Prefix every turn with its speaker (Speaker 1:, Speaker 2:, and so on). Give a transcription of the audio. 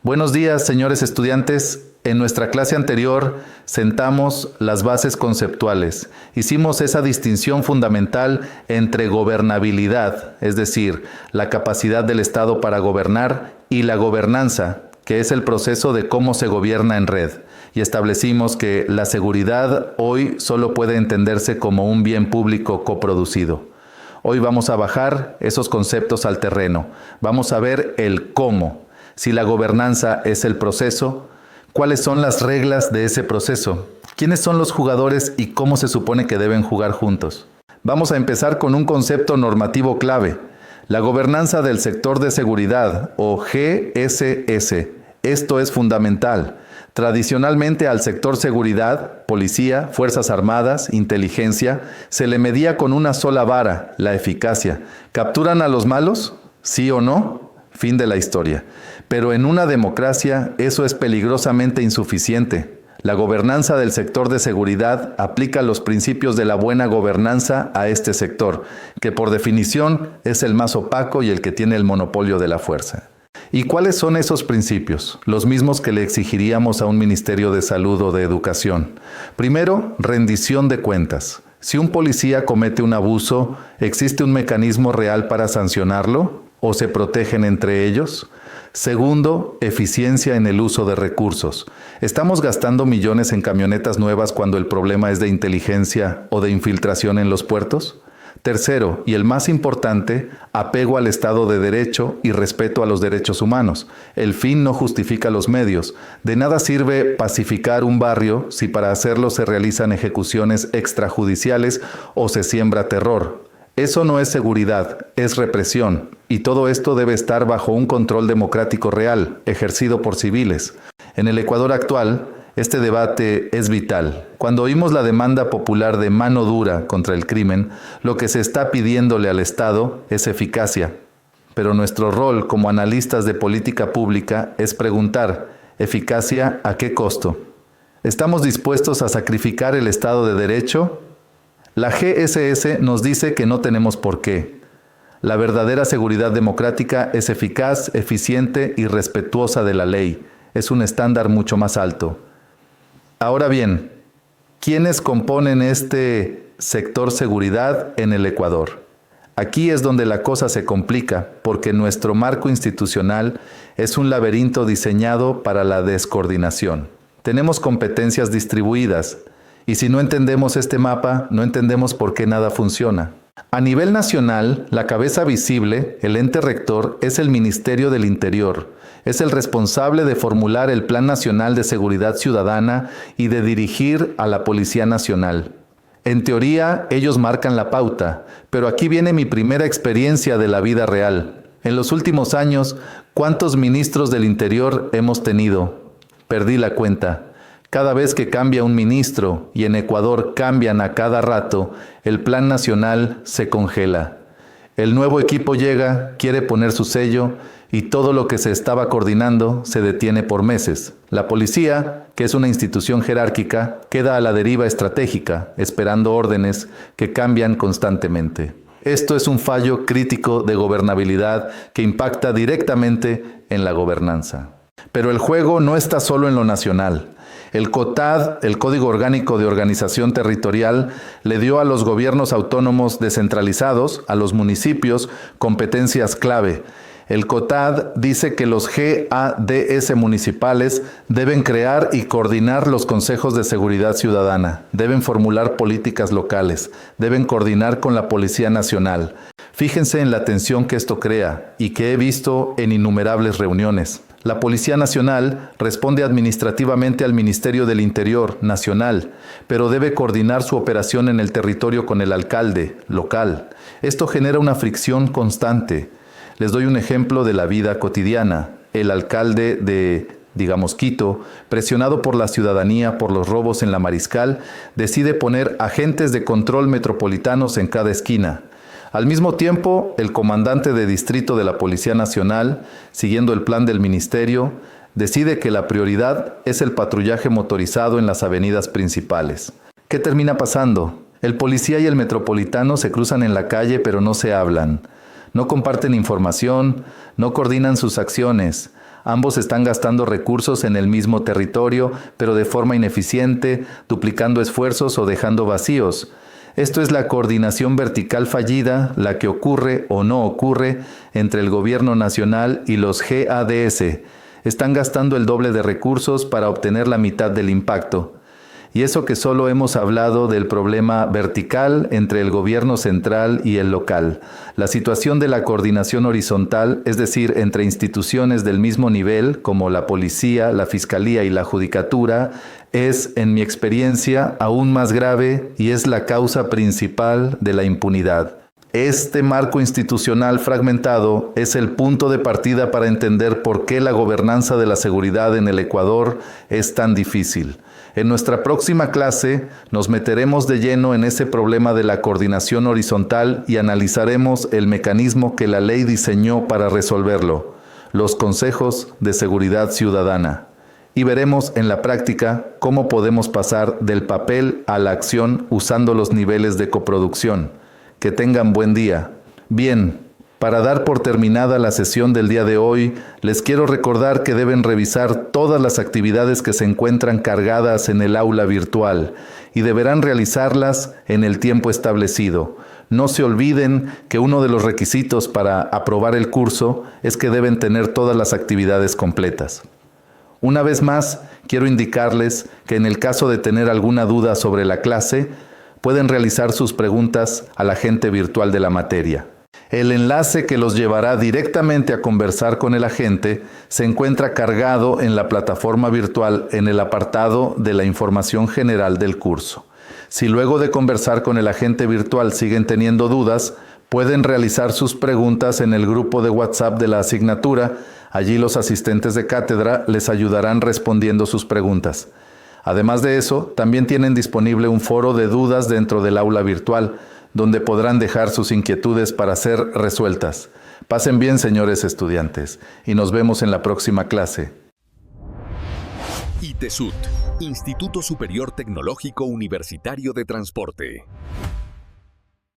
Speaker 1: Buenos días, señores estudiantes. En nuestra clase anterior sentamos las bases conceptuales. Hicimos esa distinción fundamental entre gobernabilidad, es decir, la capacidad del Estado para gobernar, y la gobernanza, que es el proceso de cómo se gobierna en red. Y establecimos que la seguridad hoy solo puede entenderse como un bien público coproducido. Hoy vamos a bajar esos conceptos al terreno. Vamos a ver el cómo. Si la gobernanza es el proceso, ¿cuáles son las reglas de ese proceso? ¿Quiénes son los jugadores y cómo se supone que deben jugar juntos? Vamos a empezar con un concepto normativo clave, la gobernanza del sector de seguridad o GSS. Esto es fundamental. Tradicionalmente al sector seguridad, policía, fuerzas armadas, inteligencia, se le medía con una sola vara, la eficacia. ¿Capturan a los malos? ¿Sí o no? Fin de la historia. Pero en una democracia eso es peligrosamente insuficiente. La gobernanza del sector de seguridad aplica los principios de la buena gobernanza a este sector, que por definición es el más opaco y el que tiene el monopolio de la fuerza. ¿Y cuáles son esos principios? Los mismos que le exigiríamos a un Ministerio de Salud o de Educación. Primero, rendición de cuentas. Si un policía comete un abuso, ¿existe un mecanismo real para sancionarlo? ¿O se protegen entre ellos? Segundo, eficiencia en el uso de recursos. ¿Estamos gastando millones en camionetas nuevas cuando el problema es de inteligencia o de infiltración en los puertos? Tercero, y el más importante, apego al Estado de Derecho y respeto a los derechos humanos. El fin no justifica los medios. De nada sirve pacificar un barrio si para hacerlo se realizan ejecuciones extrajudiciales o se siembra terror. Eso no es seguridad, es represión, y todo esto debe estar bajo un control democrático real, ejercido por civiles. En el Ecuador actual, este debate es vital. Cuando oímos la demanda popular de mano dura contra el crimen, lo que se está pidiéndole al Estado es eficacia. Pero nuestro rol como analistas de política pública es preguntar, ¿eficacia a qué costo? ¿Estamos dispuestos a sacrificar el Estado de Derecho? La GSS nos dice que no tenemos por qué. La verdadera seguridad democrática es eficaz, eficiente y respetuosa de la ley. Es un estándar mucho más alto. Ahora bien, ¿quiénes componen este sector seguridad en el Ecuador? Aquí es donde la cosa se complica, porque nuestro marco institucional es un laberinto diseñado para la descoordinación. Tenemos competencias distribuidas, y si no entendemos este mapa, no entendemos por qué nada funciona. A nivel nacional, la cabeza visible, el ente rector, es el Ministerio del Interior. Es el responsable de formular el Plan Nacional de Seguridad Ciudadana y de dirigir a la Policía Nacional. En teoría, ellos marcan la pauta, pero aquí viene mi primera experiencia de la vida real. En los últimos años, ¿cuántos ministros del Interior hemos tenido? Perdí la cuenta. Cada vez que cambia un ministro, y en Ecuador cambian a cada rato, el plan nacional se congela. El nuevo equipo llega, quiere poner su sello, y todo lo que se estaba coordinando se detiene por meses. La policía, que es una institución jerárquica, queda a la deriva estratégica, esperando órdenes que cambian constantemente. Esto es un fallo crítico de gobernabilidad que impacta directamente en la gobernanza. Pero el juego no está solo en lo nacional. El COTAD, el Código Orgánico de Organización Territorial, le dio a los gobiernos autónomos descentralizados, a los municipios, competencias clave. El COTAD dice que los GADS municipales deben crear y coordinar los consejos de seguridad ciudadana, deben formular políticas locales, deben coordinar con la Policía Nacional. Fíjense en la tensión que esto crea y que he visto en innumerables reuniones. La Policía Nacional responde administrativamente al Ministerio del Interior Nacional, pero debe coordinar su operación en el territorio con el alcalde local. Esto genera una fricción constante. Les doy un ejemplo de la vida cotidiana. El alcalde de, Quito, presionado por la ciudadanía por los robos en la Mariscal, decide poner agentes de control metropolitanos en cada esquina. Al mismo tiempo, el comandante de distrito de la Policía Nacional, siguiendo el plan del ministerio, decide que la prioridad es el patrullaje motorizado en las avenidas principales. ¿Qué termina pasando? El policía y el metropolitano se cruzan en la calle pero no se hablan. No comparten información, no coordinan sus acciones. Ambos están gastando recursos en el mismo territorio, pero de forma ineficiente, duplicando esfuerzos o dejando vacíos. Esto es la coordinación vertical fallida, la que ocurre o no ocurre entre el gobierno nacional y los GADS. Están gastando el doble de recursos para obtener la mitad del impacto. Y eso que solo hemos hablado del problema vertical entre el gobierno central y el local. La situación de la coordinación horizontal, es decir, entre instituciones del mismo nivel, como la policía, la fiscalía y la judicatura, es, en mi experiencia, aún más grave y es la causa principal de la impunidad. Este marco institucional fragmentado es el punto de partida para entender por qué la gobernanza de la seguridad en el Ecuador es tan difícil. En nuestra próxima clase nos meteremos de lleno en ese problema de la coordinación horizontal y analizaremos el mecanismo que la ley diseñó para resolverlo, los consejos de seguridad ciudadana. Y veremos en la práctica cómo podemos pasar del papel a la acción usando los niveles de coproducción. Que tengan buen día. Bien, para dar por terminada la sesión del día de hoy, les quiero recordar que deben revisar todas las actividades que se encuentran cargadas en el aula virtual y deberán realizarlas en el tiempo establecido. No se olviden que uno de los requisitos para aprobar el curso es que deben tener todas las actividades completas. Una vez más, quiero indicarles que en el caso de tener alguna duda sobre la clase, pueden realizar sus preguntas al agente virtual de la materia. El enlace que los llevará directamente a conversar con el agente se encuentra cargado en la plataforma virtual en el apartado de la información general del curso. Si luego de conversar con el agente virtual siguen teniendo dudas, pueden realizar sus preguntas en el grupo de WhatsApp de la asignatura. Allí los asistentes de cátedra les ayudarán respondiendo sus preguntas. Además de eso, también tienen disponible un foro de dudas dentro del aula virtual, donde podrán dejar sus inquietudes para ser resueltas. Pasen bien, señores estudiantes, y nos vemos en la próxima clase.
Speaker 2: ITESUT, Instituto Superior Tecnológico Universitario de Transporte.